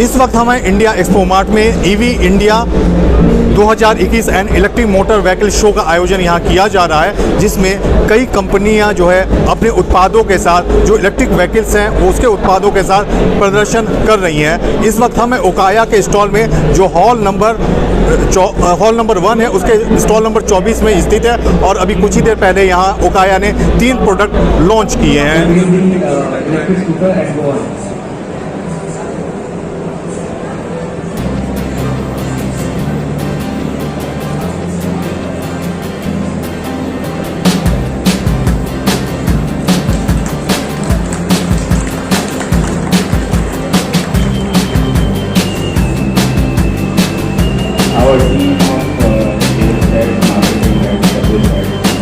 इस वक्त हमें इंडिया एक्सपो मार्ट में EV India 2021 and electric motor vehicle show का आयोजन यहाँ किया जा रहा है, जिसमें कई कंपनियाँ जो है अपने उत्पादों के साथ, जो इलेक्ट्रिक व्हीकल्स हैं वो उसके उत्पादों के साथ प्रदर्शन कर रही हैं। इस वक्त हमें ओकाया के स्टॉल में, जो हॉल नंबर 1 है, उसके स्टॉल नंबर 24 में स्थित है, और अभी कुछ ही देर पहले यहाँ ओकाया ने 3 प्रोडक्ट लॉन्च किए हैं। Our team of sales head, marketing head, service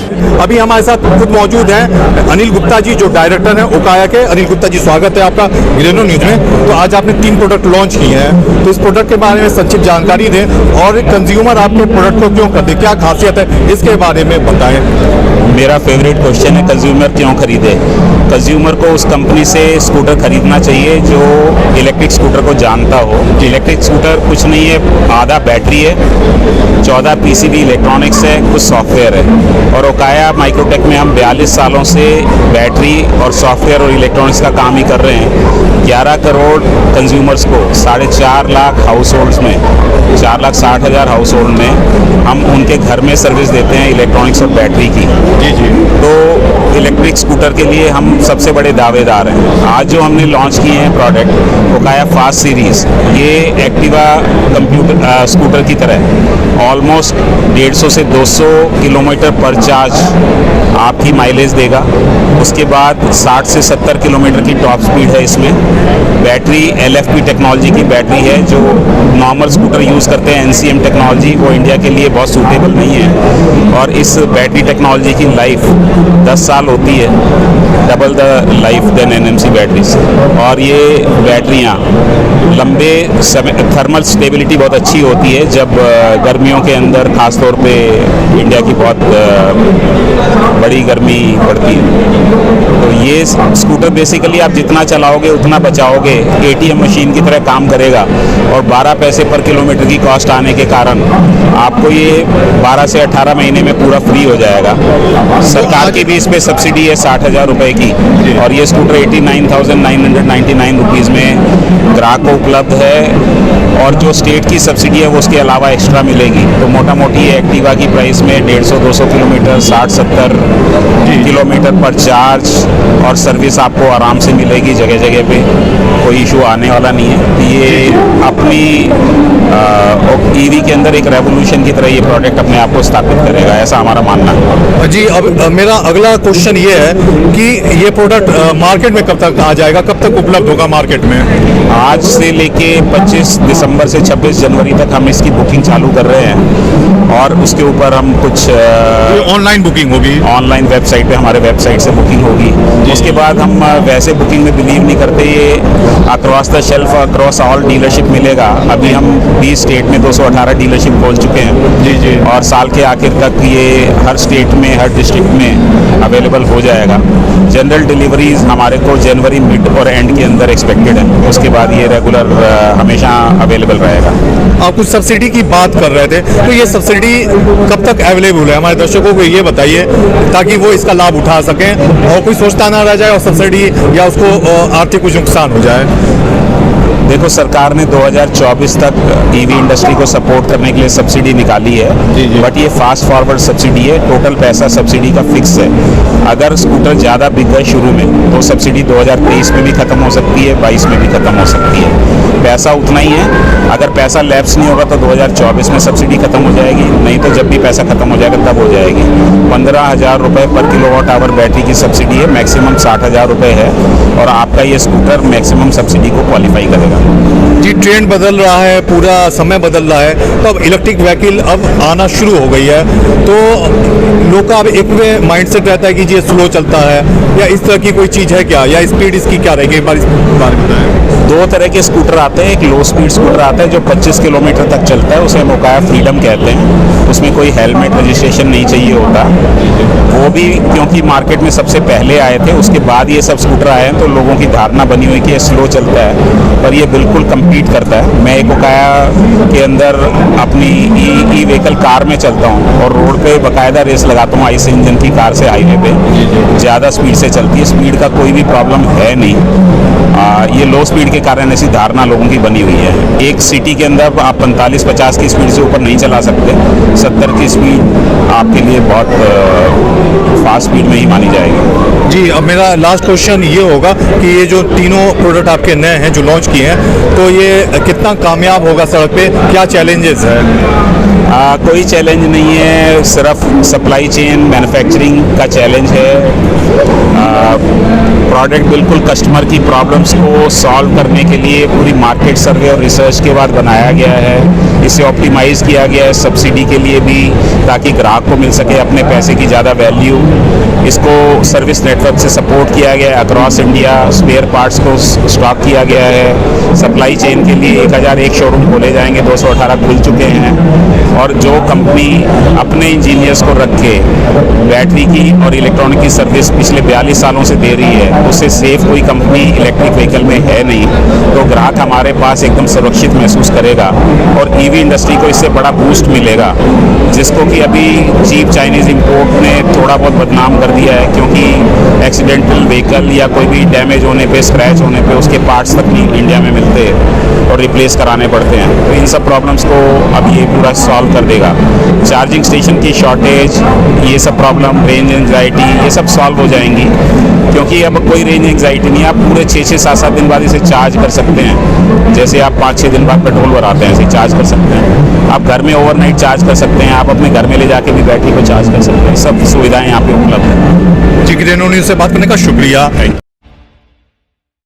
head, अभी हमारे साथ खुद मौजूद हैं अनिल गुप्ता जी, जो डायरेक्टर हैं ओकाया के। अनिल गुप्ता जी, स्वागत है आपका ग्रेनो न्यूज़ में। तो आज आपने 3 प्रोडक्ट लॉन्च किए हैं, तो इस प्रोडक्ट के बारे में संक्षिप्त जानकारी दें, और कंज्यूमर आपके प्रोडक्ट को क्यों करते, क्या खासियत है, इसके बारे में बताएं। मेरा फेवरेट क्वेश्चन है, कंज्यूमर क्यों खरीदे। कंज्यूमर को उस कंपनी से स्कूटर खरीदना चाहिए जो इलेक्ट्रिक स्कूटर को जानता हो। इलेक्ट्रिक स्कूटर कुछ नहीं है, आधा बैटरी है, 14 पीसीबी इलेक्ट्रॉनिक्स है, कुछ सॉफ्टवेयर है। और ओकाया माइक्रोटेक में हम 42 सालों से बैटरी और सॉफ्टवेयर और इलेक्ट्रॉनिक्स का काम ही कर रहे हैं। 11 करोड़ कंज्यूमर्स को 4.5 लाख हाउस होल्ड्स में, 4,60,000 हाउस होल्ड में हम उनके घर में सर्विस देते हैं इलेक्ट्रॉनिक्स और बैटरी की। जी। तो इलेक्ट्रिक स्कूटर के लिए हम सबसे बड़े दावेदार हैं। आज जो हमने लॉन्च किए हैं प्रोडक्ट ओकाया फास्ट सीरीज़, ये एक्टिवा कंप्यूटर स्कूटर की तरह ऑलमोस्ट 150 से 200 किलोमीटर पर चार्ज आपकी माइलेज देगा। उसके बाद 60 से 70 किलोमीटर की टॉप स्पीड है इसमें। बैटरी LFP टेक्नोलॉजी की बैटरी है, जो नॉर्मल स्कूटर यूज़ करते हैं NCM टेक्नोलॉजी, वो इंडिया के लिए बहुत सूटेबल नहीं है। और इस बैटरी टेक्नोलॉजी की लाइफ 10 साल होती है, double the life then NMC बैटरीज। और ये बैटरियाँ लंबे समय, थर्मल स्टेबिलिटी बहुत अच्छी होती है जब गर्मियों के अंदर, ख़ास तौर पे इंडिया की बहुत बड़ी गर्मी पड़ती है। तो ये स्कूटर बेसिकली आप जितना चलाओगे उतना बचाओगे, ATM मशीन की तरह काम करेगा। और 12 पैसे पर किलोमीटर की कॉस्ट आने के कारण आपको ये 12 से 18 महीने में पूरा फ्री हो जाएगा। सरकार की भी इस पर सब्सिडी है 60,000 रुपये की, और ये स्कूटर 89,999 रुपीज़ में ग्राहक को उपलब्ध है। और जो स्टेट की सब्सिडी है वो उसके अलावा एक्स्ट्रा मिलेगी। तो मोटा मोटी एक्टिवा की प्राइस में 150-200 किलोमीटर, 60-70 किलोमीटर पर चार्ज और सर्विस आपको आराम से मिलेगी जगह जगह पे, कोई इशू आने वाला नहीं है। ये अपनी ईवी के अंदर एक रेवोल्यूशन की तरह ये प्रोडक्ट अपने आप को स्थापित करेगा, ऐसा हमारा मानना है। जी, अब मेरा अगला क्वेश्चन ये है कि ये प्रोडक्ट मार्केट में कब तक आ जाएगा, कब तक उपलब्ध होगा मार्केट में? आज से लेके 25 दिसंबर से 26 जनवरी तक हम इसकी बुकिंग चालू कर रहे हैं, और उसके ऊपर हम कुछ ऑनलाइन बुकिंग होगी, ऑनलाइन वेबसाइट पे, हमारे वेबसाइट से बुकिंग होगी। उसके बाद हम वैसे बुकिंग में बिलीव नहीं करते, ये across the shelf, across all dealership मिलेगा। अभी हम 20 स्टेट में 218 डीलरशिप खोल चुके हैं। जी। और साल के आखिर तक ये हर स्टेट में, हर डिस्ट्रिक्ट में अवेलेबल हो जाएगा। जनरल डिलीवरीज हमारे को जनवरी मिड और एंड के अंदर एक्सपेक्टेड है। उसके बाद ये रेगुलर हमेशा अवेलेबल रहेगा। आप कुछ सब्सिडी की बात कर रहे थे, तो ये सब्सिडी कब तक अवेलेबल है, हमारे दर्शकों को ये बताइए, ताकि वो इसका लाभ उठा सकें और कोई सोचता ना रह जाए और सब्सिडी या उसको आर्थिक कुछ नुकसान हो जाए। देखो, सरकार ने 2024 तक ईवी इंडस्ट्री को सपोर्ट करने के लिए सब्सिडी निकाली है। बट ये फास्ट फॉरवर्ड सब्सिडी है, टोटल पैसा सब्सिडी का फिक्स है। अगर स्कूटर ज़्यादा बिक गए शुरू में तो सब्सिडी 2023 में भी ख़त्म हो सकती है, 22 में भी ख़त्म हो सकती है। पैसा उतना ही है। अगर पैसा लैप्स नहीं होगा तो 2024 में सब्सिडी खत्म हो जाएगी, नहीं तो जब भी पैसा खत्म हो जाएगा तब हो जाएगी। 15,000 रुपये पर किलोवाट आवर बैटरी की सब्सिडी है, मैक्सिमम 60,000 रुपये है, और आपका ये स्कूटर मैक्सिमम सब्सिडी को क्वालिफाई करेगा। जी, ट्रेंड बदल रहा है, पूरा समय बदल रहा है, तो अब इलेक्ट्रिक व्हीकल अब आना शुरू हो गई है। तो लोग का अब एक में माइंडसेट रहता है कि ये स्लो चलता है, या इस तरह की कोई चीज़ है क्या, या स्पीड इसकी क्या रहेगी, एक बार इस बारे में बताएं। दो तरह के स्कूटर आते हैं। एक लो स्पीड स्कूटर आता है जो 25 किलोमीटर तक चलता है, उसे हम ओकाया फ्रीडम कहते हैं। उसमें कोई हेलमेट रजिस्ट्रेशन नहीं चाहिए होता। वो भी क्योंकि मार्केट में सबसे पहले आए थे, उसके बाद ये सब स्कूटर आए हैं, तो लोगों की धारणा बनी हुई कि ये स्लो चलता है, पर ये बिल्कुल कम्पीट करता है। मैं एक ओकाया के अंदर अपनी ई व्हीकल कार में चलता हूँ और रोड पे बाकायदा रेस लगाता हूँ आईसी इंजन की कार से हाईवे पे। ज़्यादा स्पीड से चलती है, स्पीड का कोई भी प्रॉब्लम है नहीं। ये लो स्पीड के कारण ऐसी धारणा लोगों की बनी हुई है। एक सिटी के अंदर आप 45-50 की स्पीड से ऊपर नहीं चला सकते। 70 की स्पीड आपके लिए बहुत फास्ट स्पीड में ही मानी जाएगी। जी, अब मेरा लास्ट क्वेश्चन ये होगा कि ये जो तीनों प्रोडक्ट आपके नए हैं जो लॉन्च किए हैं, तो ये कितना कामयाब होगा सड़क पे, क्या चैलेंजेस है? कोई चैलेंज नहीं है, सिर्फ सप्लाई चेन मैन्युफैक्चरिंग का चैलेंज है। प्रोडक्ट बिल्कुल कस्टमर की प्रॉब्लम्स को सॉल्व करने के लिए पूरी मार्केट सर्वे और रिसर्च के बाद बनाया गया है। इसे ऑप्टिमाइज किया गया है सब्सिडी के लिए भी, ताकि ग्राहक को मिल सके अपने पैसे की ज़्यादा वैल्यू। इसको सर्विस नेटवर्क से सपोर्ट किया गया है अक्रॉस इंडिया। स्पेयर पार्ट्स को स्टॉक किया गया है। सप्लाई चेन के लिए 1001 शोरूम खोले जाएंगे, 218 खुल चुके हैं। और जो कंपनी अपने इंजीनियर्स को रख के बैटरी की और इलेक्ट्रॉनिक की सर्विस पिछले 42 सालों से दे रही है, उससे सेफ कोई कंपनी इलेक्ट्रिक व्हीकल में है नहीं। तो ग्राहक हमारे पास एकदम सुरक्षित महसूस करेगा और ईवी इंडस्ट्री को इससे बड़ा बूस्ट मिलेगा, जिसको कि अभी चीप चाइनीज़ इंपोर्ट ने थोड़ा बहुत बदनाम कर दिया है, क्योंकि एक्सीडेंटल व्हीकल या कोई भी डैमेज होने पे, स्क्रैच होने पे उसके पार्ट्स तक नहीं इंडिया में मिलते और रिप्लेस कराने पड़ते हैं। तो इन सब प्रॉब्लम्स को अब ये पूरा सॉल्व कर देगा। चार्जिंग स्टेशन की शॉर्टेज, ये सब प्रॉब्लम, रेंज एंग्जाइटी, ये सब सॉल्व हो जाएंगी, क्योंकि अब कोई रेंज एंग्जाइटी नहीं है। आप पूरे 6-6, 7-7 दिन बाद इसे चार्ज कर सकते हैं। जैसे आप 5-6 दिन बाद पेट्रोल भराते हैं, ऐसे चार्ज कर सकते हैं। आप घर में ओवरनाइट चार्ज कर सकते हैं। आप अपने घर में ले जाके भी बैटरी को चार्ज कर सकते हैं। सब सुविधाएं यहाँ पे उपलब्ध हैं। जी, ग्रेनो न्यूज़ से बात करने का शुक्रिया।